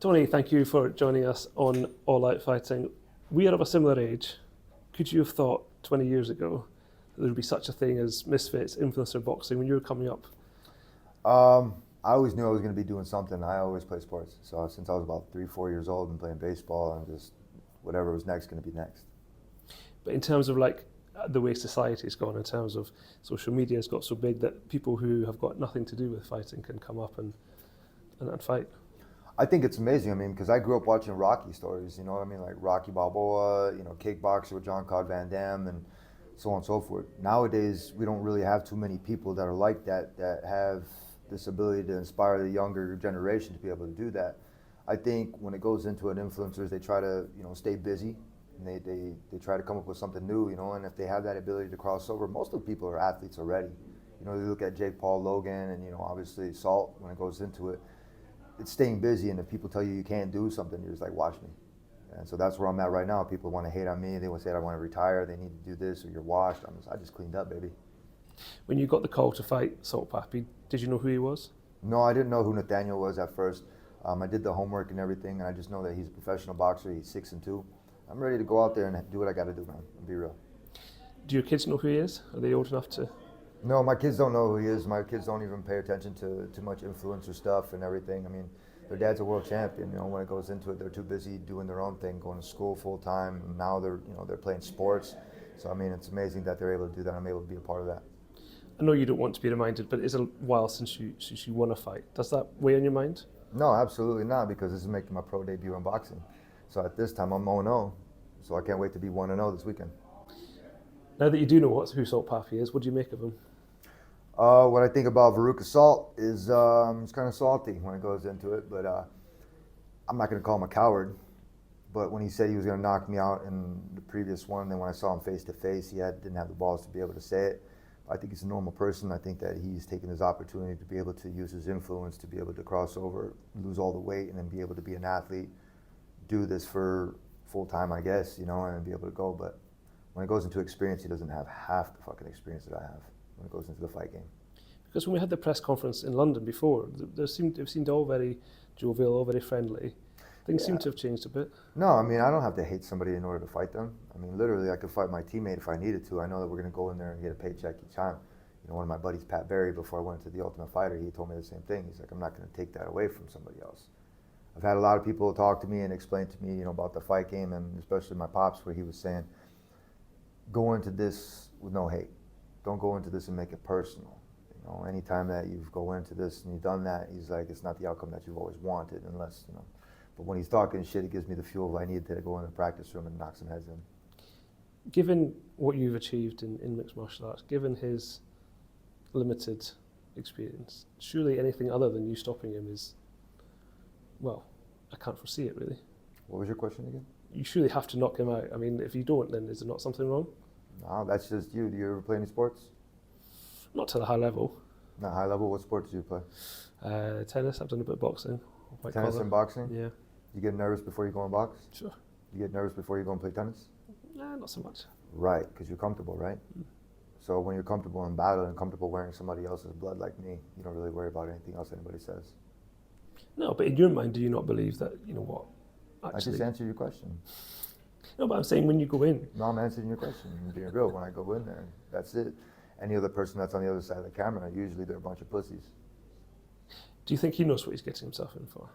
Tony, thank you for joining us on All Out Fighting. We are of a similar age. Could you have thought 20 years ago that there would be such a thing as Misfits, influencer boxing when you were coming up? I always knew I was going to be doing something. I always played sports. So since I was about 3-4 years old and playing baseball and just whatever was next going to be next. But in terms of like the way society's gone, in terms of social media has got so big that people who have got nothing to do with fighting can come up and fight. I think it's amazing. I mean, because I grew up watching Rocky stories, you know what I mean? Like Rocky Balboa, you know, kickboxer with Jean-Claude Van Damme and so on and so forth. Nowadays, we don't really have too many people that are like that have this ability to inspire the younger generation to be able to do that. I think when it goes into it, influencers, they try to, you know, stay busy and they try to come up with something new, you know, and if they have that ability to cross over, most of the people are athletes already. You know, you look at Jake Paul, Logan, and, you know, obviously Salt, when it goes into it, it's staying busy, and if people tell you you can't do something, you're just like, watch me. And so that's where I'm at right now. People want to hate on me. They want to say I want to retire. They need to do this, or you're washed. I just cleaned up, baby. When you got the call to fight Salt Papi, did you know who he was? No, I didn't know who Nathaniel was at first. I did the homework and everything, and I just know that he's a professional boxer. He's 6'2". I'm ready to go out there and do what I got to do, man. And be real. Do your kids know who he is? Are they old enough to? No, my kids don't know who he is. My kids don't even pay attention to too much influencer stuff and everything. I mean, their dad's a world champion. You know, when it goes into it, they're too busy doing their own thing, going to school full time. And now they're playing sports. So I mean, it's amazing that they're able to do that. I'm able to be a part of that. I know you don't want to be reminded, but it's a while since you won a fight. Does that weigh on your mind? No, absolutely not, because this is making my pro debut in boxing. So at this time, I'm 0-0. So I can't wait to be 1-0 this weekend. Now that you do know who Salt Papi is, what do you make of him? What I think about Veruca Salt is it's kind of salty when it goes into it, but I'm not going to call him a coward. But when he said he was going to knock me out in the previous one, then when I saw him face to face, he didn't have the balls to be able to say it. I think he's a normal person. I think that he's taken his opportunity to be able to use his influence to be able to cross over, lose all the weight, and then be able to be an athlete, do this for full time, I guess, you know, and be able to go. But when it goes into experience, he doesn't have half the fucking experience that I have when it goes into the fight game. Because when we had the press conference in London before, it seemed all very jovial, all very friendly. Things seem to have changed a bit. No, I mean, I don't have to hate somebody in order to fight them. I mean, literally, I could fight my teammate if I needed to. I know that we're going to go in there and get a paycheck each time. You know, one of my buddies, Pat Berry, before I went to the Ultimate Fighter, he told me the same thing. He's like, I'm not going to take that away from somebody else. I've had a lot of people talk to me and explain to me, you know, about the fight game, and especially my pops, where he was saying, go into this with no hate. Don't go into this and make it personal. You know, anytime that you go into this and you've done that, he's like, it's not the outcome that you've always wanted, unless, you know. But when he's talking shit, it gives me the fuel I need to go in the practice room and knock some heads in. Given what you've achieved in mixed martial arts, given his limited experience, surely anything other than you stopping him is, well, I can't foresee it really. What was your question again? You surely have to knock him out. I mean, if you don't, then is there not something wrong? No, that's just you. Do you ever play any sports? Not to the high level. Not high level. What sports do you play? Tennis. I've done a bit of boxing. Tennis and boxing? Yeah. You get nervous before you go and box? Sure. You get nervous before you go and play tennis? Nah, not so much. Right, because you're comfortable, right? So when you're comfortable in battle and comfortable wearing somebody else's blood like me, you don't really worry about anything else anybody says. No, but in your mind, do you not believe that, you know what, actually... I just answered your question. No, but I'm saying when you go in... No, I'm answering your question. I'm being real. When I go in there, that's it. Any other person that's on the other side of the camera, usually they're a bunch of pussies. Do you think he knows what he's getting himself in for?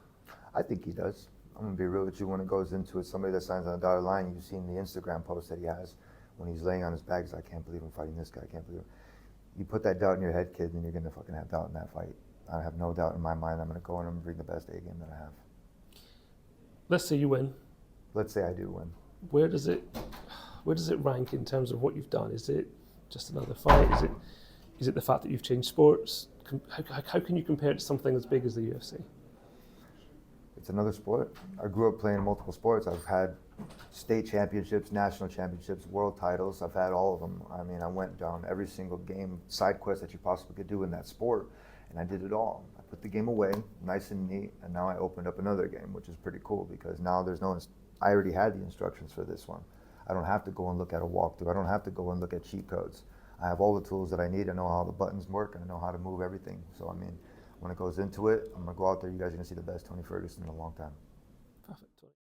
I think he does. I'm going to be real with you. When it goes into it, somebody that signs on the dotted line, you've seen the Instagram post that he has when he's laying on his back. He's like, I can't believe I'm fighting this guy. I can't believe it. You put that doubt in your head, kid, then you're going to fucking have doubt in that fight. I have no doubt in my mind. I'm going to go in and bring the best A game that I have. Let's say you win. Let's say I do win. Where does it rank in terms of what you've done? Is it just another fight? Is it the fact that you've changed sports? How can you compare it to something as big as the UFC? It's another sport. I grew up playing multiple sports. I've had state championships, national championships, world titles. I've had all of them. I mean, I went down every single game, side quest that you possibly could do in that sport, and I did it all. I put the game away, nice and neat, and now I opened up another game, which is pretty cool because now there's no, I already had the instructions for this one. I don't have to go and look at a walkthrough. I don't have to go and look at cheat codes. I have all the tools that I need. I know how the buttons work, and I know how to move everything. So, I mean, when it goes into it, I'm going to go out there. You guys are going to see the best Tony Ferguson in a long time. Perfect, Tony.